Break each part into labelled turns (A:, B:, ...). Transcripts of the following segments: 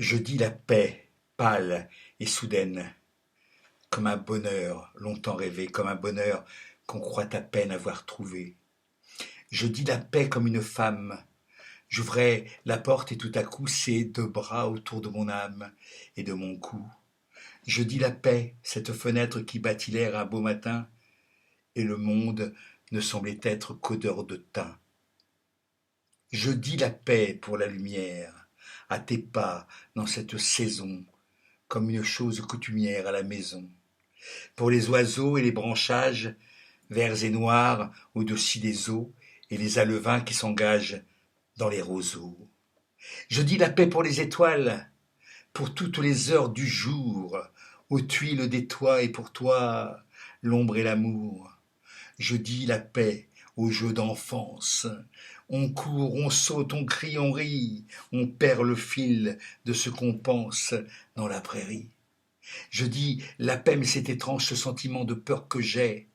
A: Je dis la paix, pâle et soudaine, comme un bonheur longtemps rêvé, comme un bonheur qu'on croit à peine avoir trouvé. Je dis la paix comme une femme. J'ouvrais la porte et tout à coup ses deux bras autour de mon âme et de mon cou. Je dis la paix, cette fenêtre qui battit l'air un beau matin, et le monde ne semblait être qu'odeur de thym. Je dis la paix pour la lumière, à tes pas dans cette saison, comme une chose coutumière à la maison. Pour les oiseaux et les branchages, verts et noirs au-dessus des eaux, et les alevins qui s'engagent dans les roseaux. Je dis la paix pour les étoiles, pour toutes les heures du jour, aux tuiles des toits et pour toi, l'ombre et l'amour. Je dis la paix aux jeux d'enfance. On court, on saute, on crie, on rit, on perd le fil de ce qu'on pense dans la prairie. Je dis la paix, mais c'est étrange ce sentiment de peur que j'ai,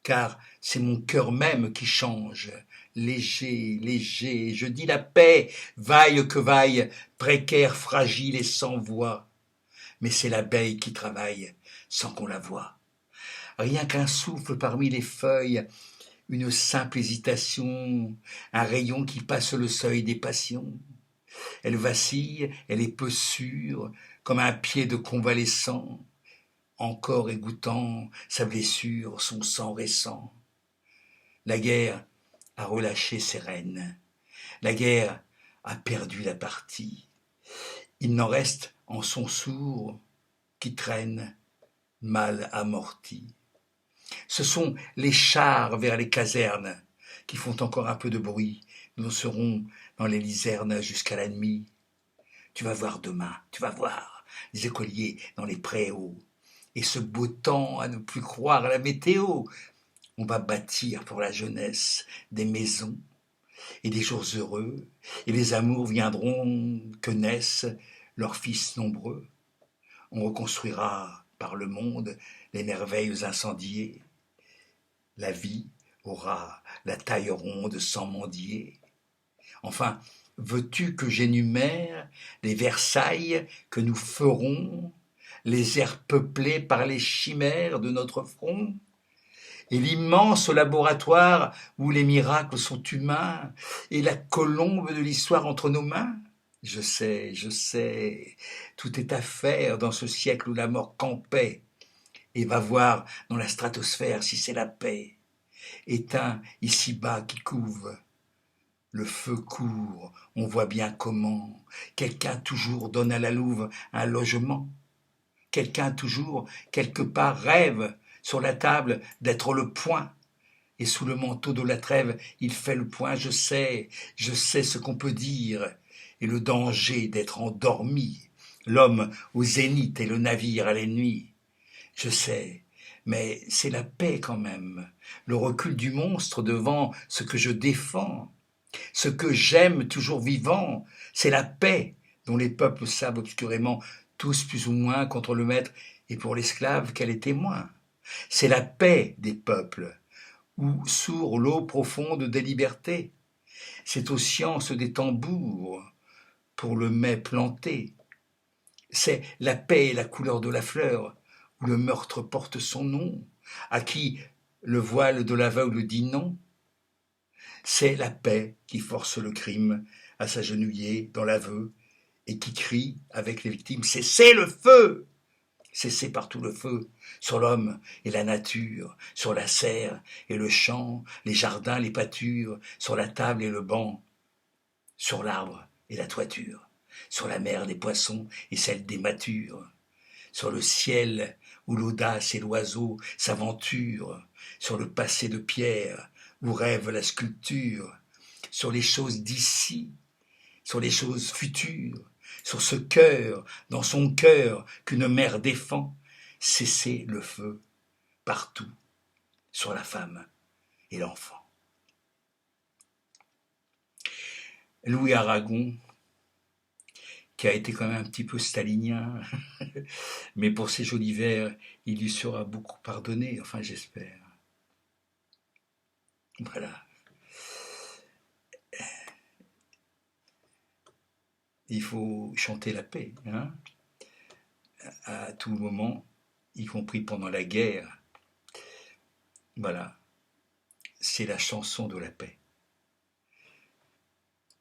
A: car c'est mon cœur même qui change, léger, léger. Je dis la paix, vaille que vaille, précaire, fragile et sans voix. Mais c'est l'abeille qui travaille sans qu'on la voie. Rien qu'un souffle parmi les feuilles, une simple hésitation, un rayon qui passe le seuil des passions. Elle vacille, elle est peu sûre, comme un pied de convalescent, encore égouttant sa blessure, son sang récent. La guerre a relâché ses rênes. La guerre a perdu la partie. Il n'en reste en son sourd qui traîne, mal amorti. Ce sont les chars vers les casernes qui font encore un peu de bruit. Nous serons dans les lisernes jusqu'à la nuit. Tu vas voir demain, tu vas voir les écoliers dans les préaux. Et ce beau temps à ne plus croire à la météo. On va bâtir pour la jeunesse des maisons et des jours heureux, et les amours viendront que naissent leurs fils nombreux. On reconstruira par le monde les merveilles incendiées. La vie aura la taille ronde sans mendier. Enfin, veux-tu que j'énumère les Versailles que nous ferons, les airs peuplés par les chimères de notre front, et l'immense laboratoire où les miracles sont humains, et la colombe de l'histoire entre nos mains? Je sais, tout est à faire dans ce siècle où la mort campait, et va voir dans la stratosphère si c'est la paix. Éteint ici-bas qui couve, le feu court, on voit bien comment. Quelqu'un toujours donne à la louve un logement. Quelqu'un toujours, quelque part, rêve sur la table d'être le point. Et sous le manteau de la trêve, il fait le point. Je sais ce qu'on peut dire. Et le danger d'être endormi. L'homme au zénith et le navire à l'ennemi. Je sais, mais c'est la paix quand même. Le recul du monstre devant ce que je défends. Ce que j'aime toujours vivant, c'est la paix dont les peuples savent obscurément, tous plus ou moins contre le maître et pour l'esclave qu'elle est témoin. C'est la paix des peuples, où sourd l'eau profonde des libertés. C'est aux sciences des tambours, pour le mai planté. C'est la paix et la couleur de la fleur, où le meurtre porte son nom, à qui le voile de l'aveugle dit non. C'est la paix qui force le crime à s'agenouiller dans l'aveu et qui crie avec les victimes: cessez le feu! Cessez partout le feu, sur l'homme et la nature, sur la serre et le champ, les jardins, les pâtures, sur la table et le banc, sur l'arbre et la toiture, sur la mer des poissons et celle des matures, sur le ciel où l'audace et l'oiseau s'aventurent, sur le passé de pierre où rêve la sculpture, sur les choses d'ici, sur les choses futures, sur ce cœur, dans son cœur, qu'une mère défend, cesser le feu partout, sur la femme et l'enfant. Louis Aragon, qui a été quand même un petit peu stalinien, mais pour ses jolis vers, il lui sera beaucoup pardonné, enfin j'espère. Voilà. Il faut chanter la paix, hein, à tout moment, y compris pendant la guerre. Voilà, c'est la chanson de la paix.